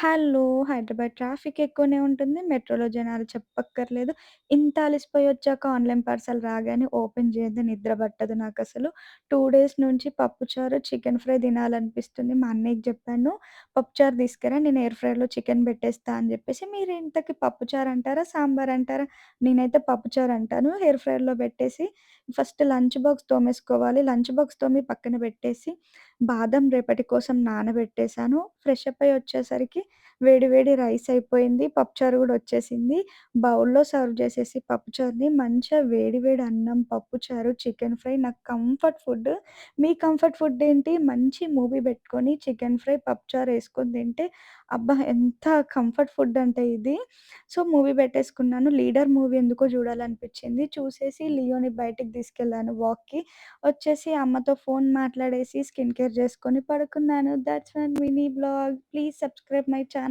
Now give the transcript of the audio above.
Hello! Hyderabad traffic ఎక్కువనే ఉంటుంది. మెట్రోలో జనాలు చెప్పక్కర్లేదు. ఇంత అలిసిపోయొచ్చాక ఆన్‌లైన్ పార్సెల్ రాగానే ఓపెన్ చేయందే నిద్ర పట్టదు నాకసలు. 2 డేస్ నుంచి పప్పుచారు, చికెన్ ఫ్రై తినాలనిపిస్తుంది. మా అన్నయ్యకి చెప్పాను, పప్పుచారు తీసుకురా నేను ఎయిర్ ఫ్రైయర్‌లో చికెన్ పెట్టేస్తా అని చెప్పేసి. మీరు ఇంతకి పప్పుచారు అంటారా? సాంబార్ అంటారా? నేనైతే పప్పుచారు అంటాను. ఎయిర్ ఫ్రైయర్‌లో పెట్టేసి ఫస్ట్ లంచ్ బాక్స్ తోమేసుకోవాలి. లంచ్ బాక్స్ తోమి పక్కన పెట్టేసి, బాదం రేపటి కోసం నానబెట్టేసాను. ఫ్రెష్ అప్ అయ్యి వచ్చేసరికి వేడి వేడి రైస్ అయిపోయింది. పప్పుచారు గూడా వచ్చేసింది. బౌల్‌లో సర్వ్ చేసేసి పప్పుచారుని మంచిగా వేడి వేడి అన్నం, పప్పుచారు, చికెన్ ఫ్రై నాకు కంఫర్ట్ ఫుడ్. మీ కంఫర్ట్ ఫుడ్ ఏంటి? మంచి మూవీ పెట్టుకొని చికెన్ ఫ్రై, పప్పుచారు ఏసుకొని తింటే అబ్బా! ఎంత కంఫర్ట్ ఫుడ్ అంటే ఇది. సో, మూవీ పెట్టేసుకున్నాను. 'లీడర్' మూవీ ఎందుకో చూడాలనిపించింది. చూసేసి లియోని బయటికి తీసుకెళ్ళాను వాక్‌కి. వచ్చేసి అమ్మతో ఫోన్ మాట్లాడేసి స్కిన్ కేర్ చేసుకొని పడుకున్నాను. Thoughts my mini vlog. Please subscribe my channel.